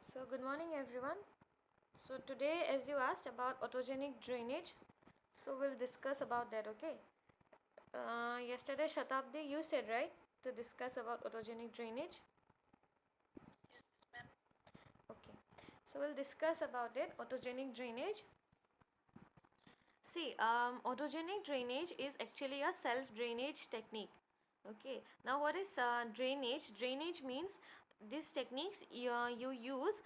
So good morning everyone. So today, as you asked about autogenic drainage, so we'll discuss about that. Okay. Yesterday Shatabdi you said, right, to discuss about autogenic drainage. Okay. So we'll discuss about it, autogenic drainage. See, autogenic drainage is actually a self drainage technique. Okay, now what is drainage? Drainage means these techniques you use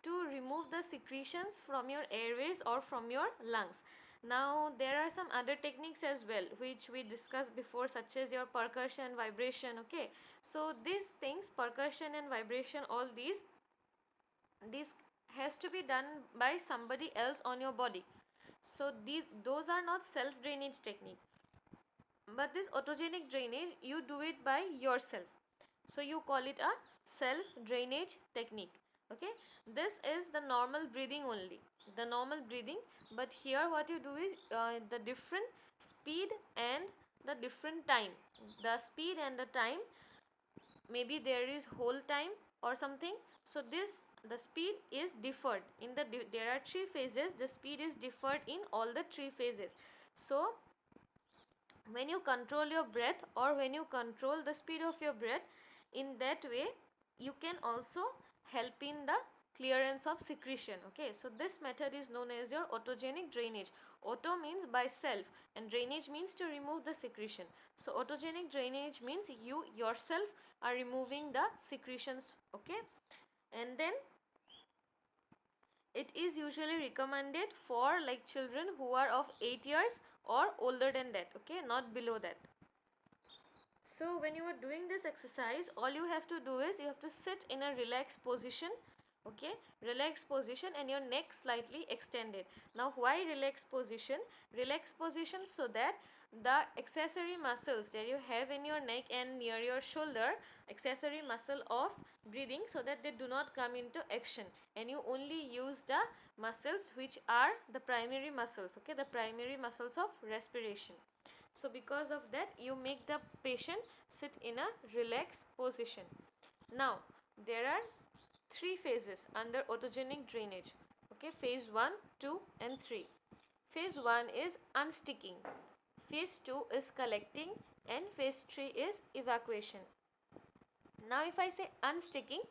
to remove the secretions from your airways or from your lungs. Now there are some other techniques as well which we discussed before, such as your percussion, vibration. Okay, so these things, percussion and vibration, all these has to be done by somebody else on your body. So those are not self drainage technique, but this autogenic drainage you do it by yourself, so you call it a self drainage technique. Okay, this is the normal breathing only, the normal breathing, but here what you do is the different speed and the different time, the speed and the time, maybe there is whole time or something. So this, the speed is differed in there are three phases, the speed is differed in all the three phases. So when you control your breath or when you control the speed of your breath, in that way you can also help in the clearance of secretion. Okay, so this method is known as your autogenic drainage. Auto means by self and drainage means to remove the secretion. So autogenic drainage means you yourself are removing the secretions. Okay, and then it is usually recommended for like children who are of 8 years or older than that. Okay, not below that. So when you are doing this exercise, all you have to do is you have to sit in a relaxed position. Okay, relaxed position and your neck slightly extended. Now why relaxed position? Relaxed position so that the accessory muscles that you have in your neck and near your shoulder, accessory muscle of breathing, so that they do not come into action and you only use the muscles which are the primary muscles. Okay, the primary muscles of respiration. So because of that you make the patient sit in a relaxed position. Now there are three phases under autogenic drainage. Okay, phase 1, 2 and 3. Phase 1 is unsticking, phase 2 is collecting and phase 3 is evacuation. Now if I say unsticking,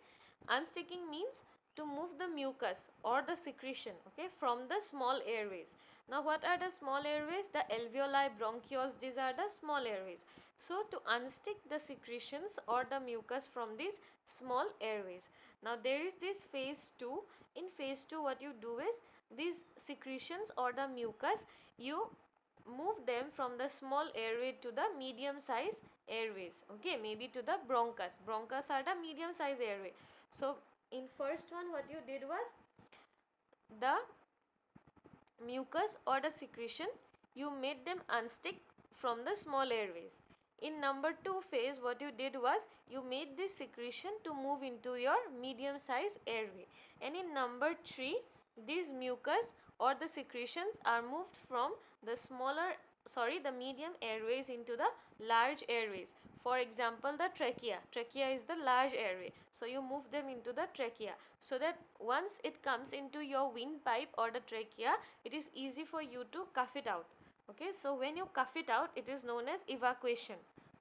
unsticking means to move the mucus or the secretion, okay, from the small airways. Now what are the small airways? The alveoli, bronchioles, these are the small airways. So to unstick the secretions or the mucus from these small airways. Now there is this phase 2. In phase 2 what you do is these secretions or the mucus, you move them from the small airway to the medium size airways. Okay, maybe to the bronchus. Bronchus are the medium size airway. So in first one what you did was the mucus or the secretion, you made them unstick from the small airways. In number 2 phase what you did was you made this secretion to move into your medium size airway, and in number 3 these mucus or the secretions are moved from the the medium airways into the large airways. For example, the trachea is the large airway, so you move them into the trachea, so that once it comes into your windpipe or the trachea, it is easy for you to cough it out. Okay, so when you cough it out, it is known as evacuation.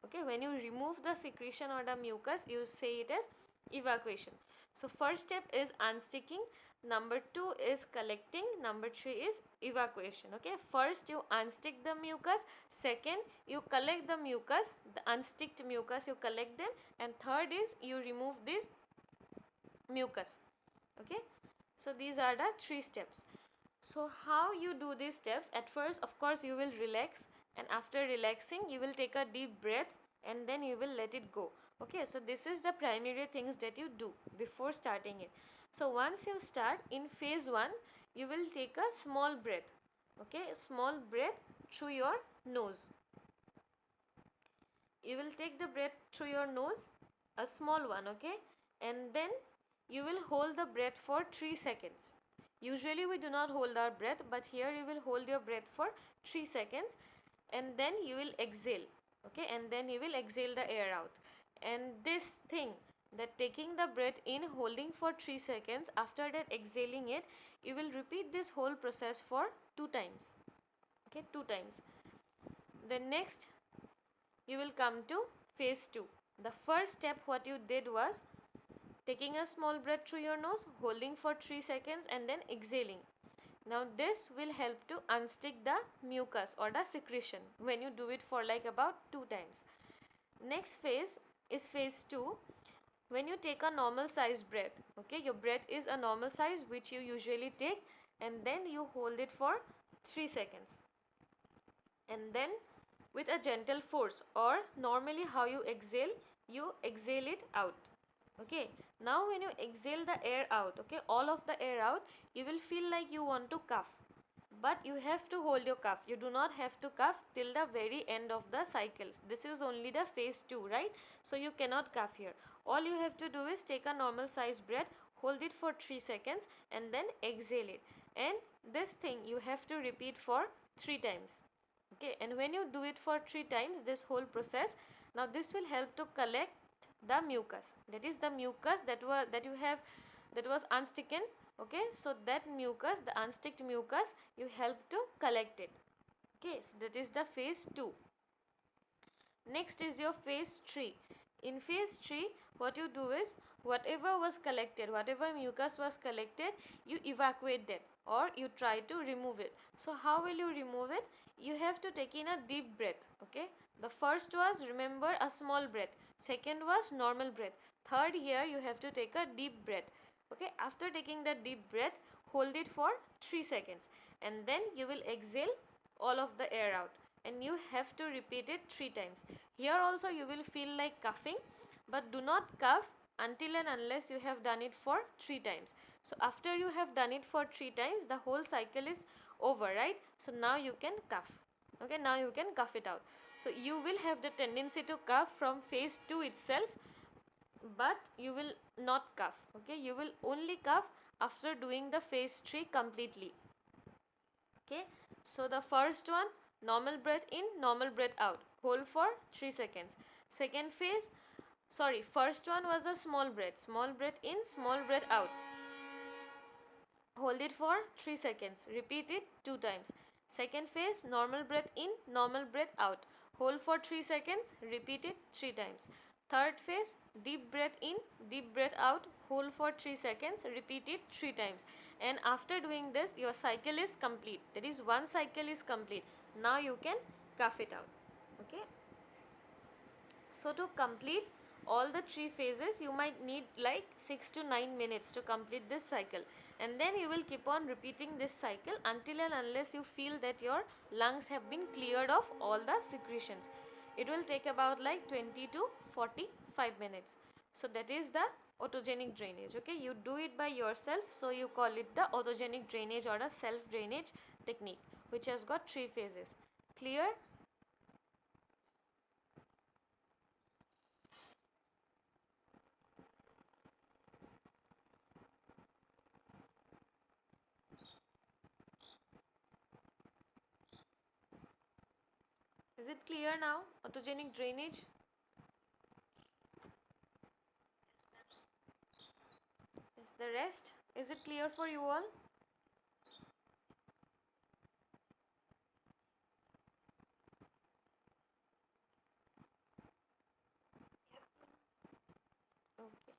Okay, when you remove the secretion or the mucus, you say it as evacuation. So first step is unsticking, number 2 is collecting, number 3 is evacuation. Okay, first you unstick the mucus, second you collect the mucus, the unsticked mucus you collect them, and third is you remove this mucus. Okay, so these are the three steps. So how you do these steps? At first of course you will relax, and after relaxing you will take a deep breath and then you will let it go. Okay, so this is the primary things that you do before starting it. So once you start in phase 1, you will take a small breath. Okay, a small breath through your nose. You will take the breath through your nose, a small one. Okay, and then you will hold the breath for 3 seconds. Usually we do not hold our breath, but here you will hold your breath for 3 seconds and then you will exhale. Okay, and then you will exhale the air out. And this thing, that taking the breath in, holding for 3 seconds, after that exhaling it, you will repeat this whole process for 2 times. Okay, 2 times. Then next you will come to phase 2. The first step what you did was taking a small breath through your nose, holding for 3 seconds and then exhaling. Now this will help to unstick the mucus or the secretion when you do it for like about 2 times. Next phase is phase 2, when you take a normal size breath. Okay, your breath is a normal size which you usually take, and then you hold it for 3 seconds. And then with a gentle force, or normally how you exhale it out. Okay, now when you exhale the air out, okay, all of the air out, you will feel like you want to cough, but you have to hold your cough. You do not have to cough till the very end of the cycles. This is only the phase 2, right? So you cannot cough here. All you have to do is take a normal size breath, hold it for 3 seconds and then exhale it, and this thing you have to repeat for 3 times. Okay, and when you do it for 3 times, this whole process, now this will help to collect the mucus. That is the mucus that was unsticken. Okay, so that mucus, the unsticked mucus, you help to collect it. Okay, so that is the phase 2. Next is your phase 3. In phase 3, what you do is, whatever was collected, whatever mucus was collected, you evacuate that or you try to remove it. So how will you remove it? You have to take in a deep breath. Okay, the first was, remember, a small breath. Second was normal breath. Third, here you have to take a deep breath. Okay, after taking the deep breath, hold it for 3 seconds and then you will exhale all of the air out, and you have to repeat it 3 times. Here also you will feel like coughing, but do not cough until and unless you have done it for 3 times. So after you have done it for 3 times, the whole cycle is over, right? So now you can cough. Okay, now you can cough it out. So you will have the tendency to cough from phase 2 itself, but you will not cough. Okay, you will only cough after doing the phase 3 completely. Okay, so the first one, normal breath in, normal breath out, hold for 3 seconds. Second phase, first one was a small breath in, small breath out, hold it for 3 seconds, repeat it 2 times. Second phase, normal breath in, normal breath out, hold for 3 seconds, repeat it 3 times. Third phase, deep breath in, deep breath out, hold for 3 seconds, repeat it 3 times. And after doing this, your cycle is complete. That is, one cycle is complete. Now you can cough it out. Okay. So to complete all the 3 phases, you might need like 6 to 9 minutes to complete this cycle, and then you will keep on repeating this cycle until and unless you feel that your lungs have been cleared of all the secretions. It will take about like 20 to 45 minutes. So that is the autogenic drainage. Okay, you do it by yourself, so you call it the autogenic drainage or a self drainage technique, which has got 3 phases. Clear? Is it clear now? Autogenic drainage? Yes, the rest? Is it clear for you all? Okay.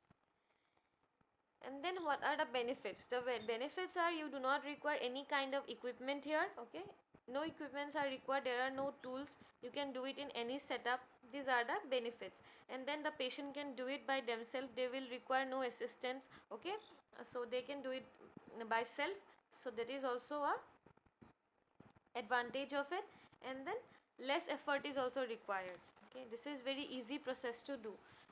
And then what are the benefits? The benefits are, you do not require any kind of equipment here. Okay, no equipments are required, there are no tools, you can do it in any setup. These are the benefits. And then the patient can do it by themselves, they will require no assistance. Okay, so they can do it by self, so that is also a advantage of it. And then less effort is also required. Okay, this is very easy process to do,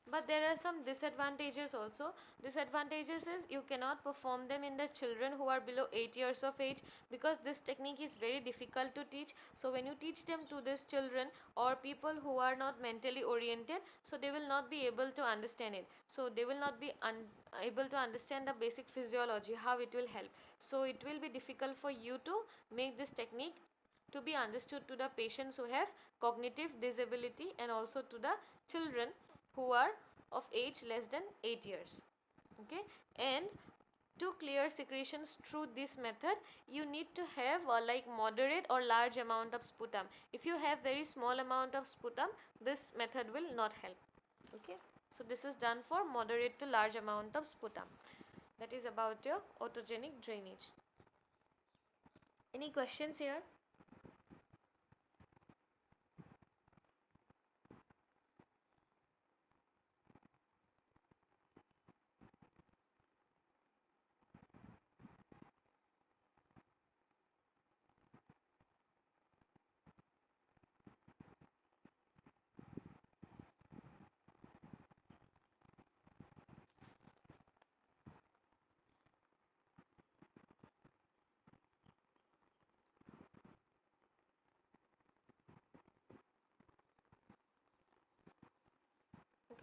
but there are some disadvantages also. Disadvantages is, you cannot perform them in the children who are below 8 years of age, because this technique is very difficult to teach. So when you teach them to these children or people who are not mentally oriented, so they will not be able to understand it, so they will not be able to understand the basic physiology, how it will help. So it will be difficult for you to make this technique to be understood to the patients who have cognitive disability, and also to the children who are of age less than 8 years. Okay, and to clear secretions through this method, you need to have like moderate or large amount of sputum. If you have very small amount of sputum, this method will not help. Okay, so this is done for moderate to large amount of sputum. That is about your autogenic drainage. Any questions here?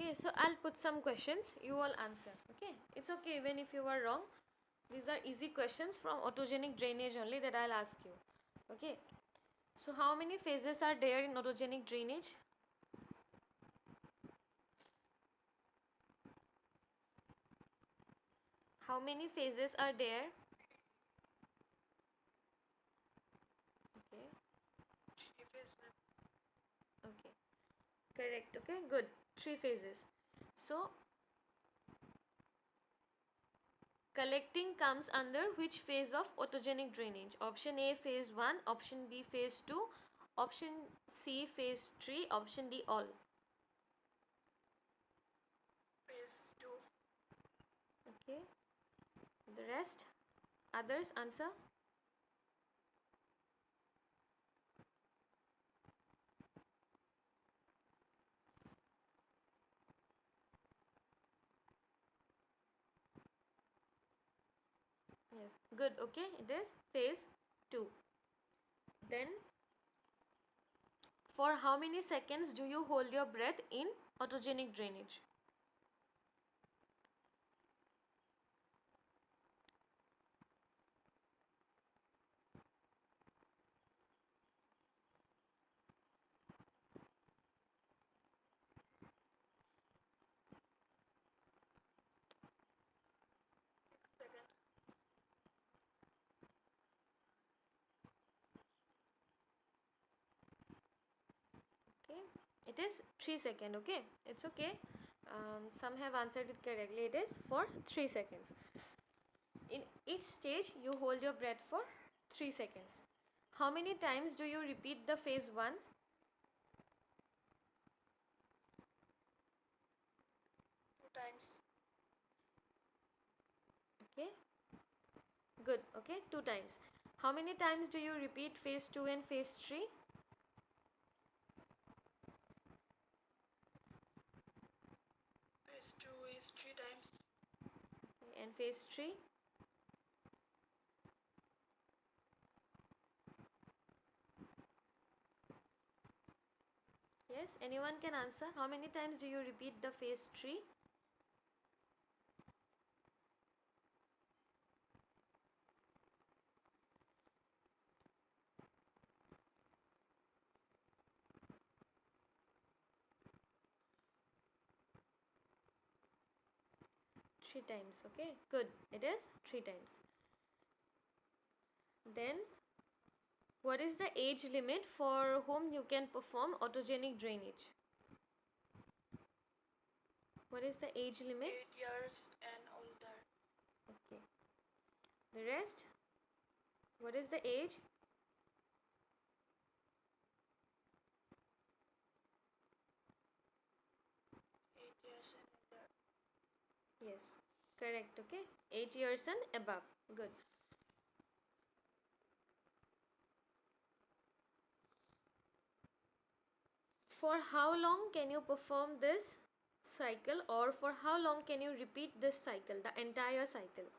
Okay, so I'll put some questions, you all answer. Okay, it's okay even if you are wrong. These are easy questions from autogenic drainage only that I'll ask you. Okay, so how many phases are there in autogenic drainage? How many phases are there? Okay, okay, correct. Okay, good. 3 phases. So collecting comes under which phase of autogenic drainage? Option A phase 1, option B phase 2, option C phase 3, option D all. Phase 2. Okay, the rest, others answer. Yes, good. Okay, it is phase 2. Then for how many seconds do you hold your breath in autogenic drainage? Okay, it is 3 seconds. Okay, it's okay. Some have answered it correctly. It is for 3 seconds. In each stage, you hold your breath for 3 seconds. How many times do you repeat the phase 1? Two times. Okay, good. Okay, 2 times. How many times do you repeat phase 2 and phase 3? Phase 2 is 3 times. Okay, and phase 3? Yes, anyone can answer. How many times do you repeat the phase 3? Three times. Okay, good. It is 3 times. Then what is the age limit for whom you can perform autogenic drainage? What is the age limit? 8 years and older. Okay. The rest? What is the age? 8 years and older. Yes, correct. Okay, 8 years and above. Good. For how long can you perform this cycle, or for how long can you repeat this cycle, the entire cycle?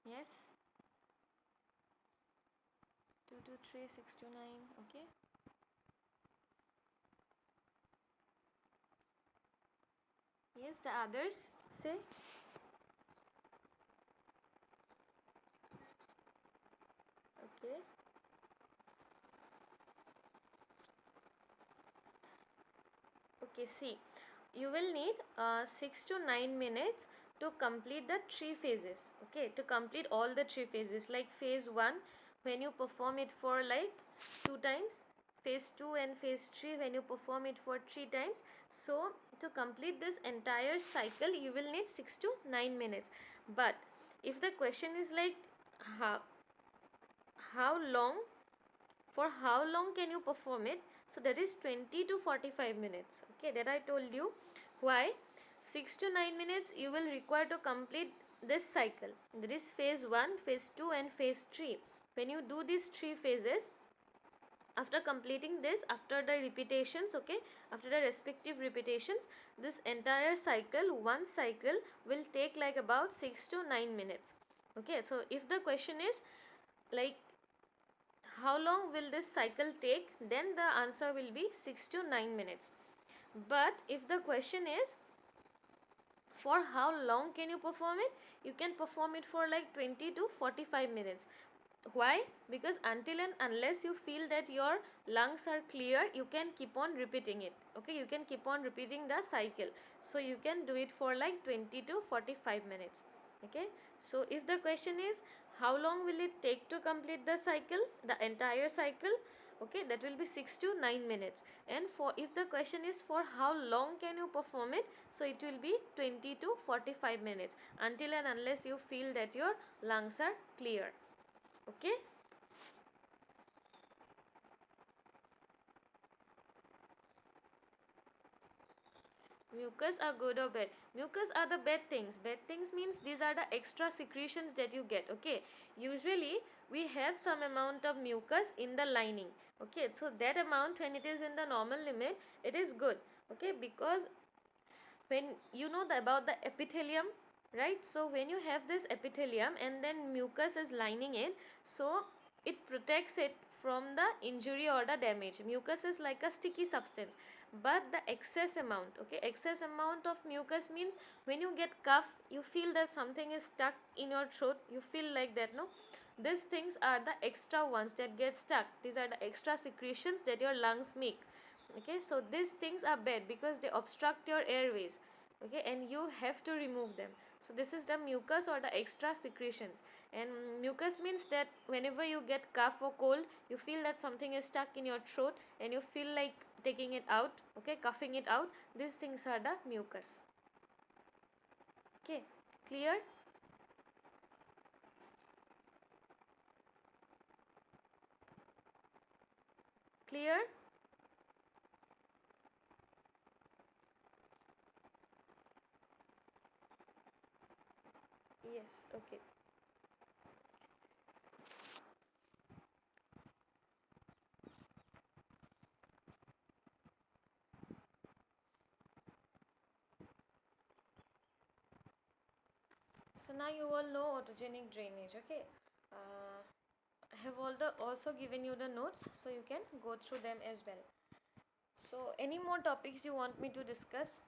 Yes, 2 2 to 3, 6 to 9. Okay. Yes, the others say. Okay. Okay, see, you will need 6 to 9 minutes to complete the three phases. Okay, to complete all the three phases, like phase 1 when you perform it for like 2 times, phase 2 and phase 3 when you perform it for 3 times. So to complete this entire cycle you will need 6 to 9 minutes. But if the question is like how how long, for how long can you perform it, so that is 20 to 45 minutes. Okay, that I told you. Why? 6 to 9 minutes you will require to complete this cycle, that is phase 1, phase 2 and phase 3. When you do these three phases, after completing this, after the repetitions, okay, after the respective repetitions, this entire cycle, one cycle will take like about 6 to 9 minutes. Okay, so if the question is like how long will this cycle take, then the answer will be 6 to 9 minutes. But if the question is for how long can you perform it, you can perform it for like 20 to 45 minutes. Why? Because until and unless you feel that your lungs are clear, you can keep on repeating it. Okay, you can keep on repeating the cycle. So you can do it for like 20 to 45 minutes. Okay, so if the question is how long will it take to complete the cycle, the entire cycle, okay, that will be 6 to 9 minutes. And for if the question is for how long can you perform it, so it will be 20 to 45 minutes, until and unless you feel that your lungs are clear. Okay. Mucus are good or bad? Mucus are the bad things. Bad things means these are the extra secretions that you get. Okay, usually we have some amount of mucus in the lining. Okay, so that amount, when it is in the normal limit, it is good. Okay, because when you know about the epithelium, right, so when you have this epithelium and then mucus is lining it, so it protects it from the injury or the damage. Mucus is like a sticky substance, but the excess amount, okay, excess amount of mucus means when you get cough, you feel that something is stuck in your throat, you feel like that, no, these things are the extra ones that get stuck. These are the extra secretions that your lungs make. Okay, so these things are bad because they obstruct your airways. Okay, and you have to remove them. So this is the mucus or the extra secretions. And mucus means that whenever you get cough or cold, you feel that something is stuck in your throat and you feel like taking it out, okay, coughing it out. These things are the mucus. Okay, clear? Clear? Yes, okay. So now you all know autogenic drainage. Okay, I have also given you the notes, so you can go through them as well. So any more topics you want me to discuss?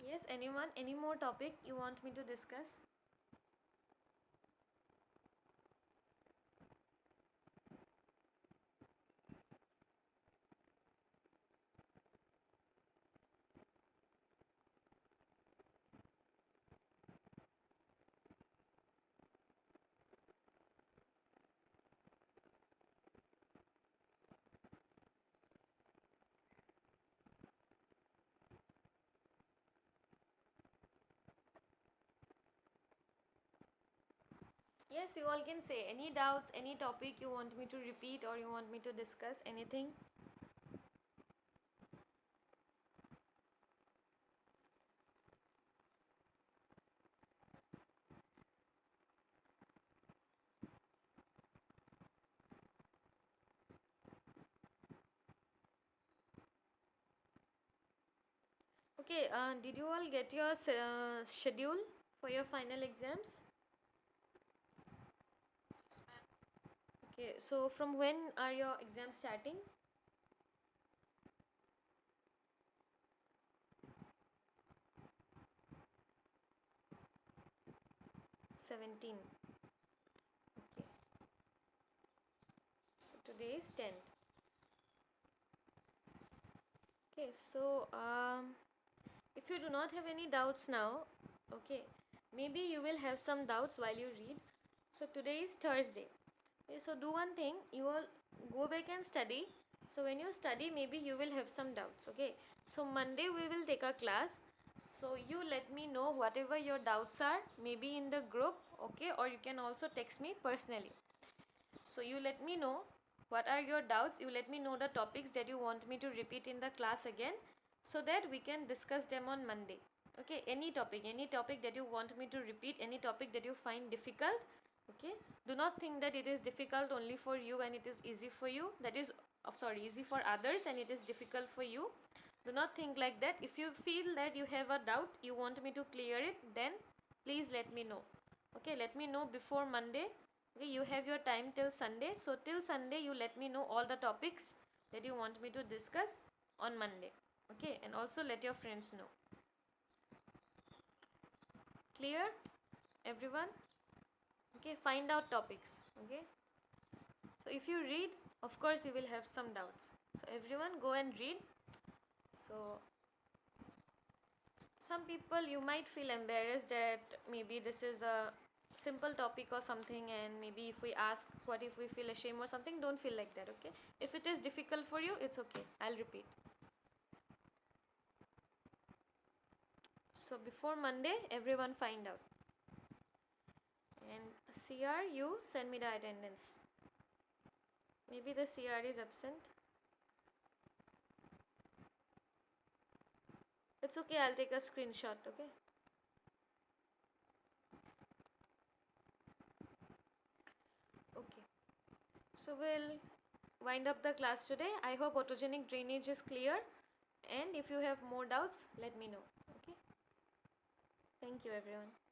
Yes, anyone? Any more topic you want me to discuss? Yes, you all can say any doubts, any topic you want me to repeat or you want me to discuss, anything. Okay, did you all get your schedule for your final exams? Okay, so from when are your exams starting? 17. Okay, so today is 10th. Okay, so if you do not have any doubts now, okay, maybe you will have some doubts while you read. So today is Thursday. Okay, so do one thing, you all go back and study. So when you study, maybe you will have some doubts. Okay, so Monday we will take a class. So you let me know whatever your doubts are, maybe in the group, okay, or you can also text me personally. So you let me know what are your doubts, you let me know the topics that you want me to repeat in the class again, so that we can discuss them on Monday. Okay, any topic that you want me to repeat, any topic that you find difficult. Okay, do not think that it is difficult only for you and it is easy for you, that is sorry, easy for others and it is difficult for you. Do not think like that. If you feel that you have a doubt, you want me to clear it, then please let me know. Okay, let me know before Monday. Okay, you have your time till Sunday, so till Sunday you let me know all the topics that you want me to discuss on Monday. Okay, and also let your friends know. Clear, everyone? Okay, find out topics. Okay, so if you read, of course you will have some doubts, so everyone go and read. So some people, you might feel embarrassed that maybe this is a simple topic or something, and maybe if we ask, what if we feel ashamed or something. Don't feel like that. Okay, if it is difficult for you, it's okay, I'll repeat. So before Monday, everyone find out. And CR, you send me the attendance. Maybe the CR is absent. It's okay, I'll take a screenshot. Okay, okay, so we'll wind up the class today. I hope autogenic drainage is clear, and if you have more doubts, let me know. Okay, thank you everyone.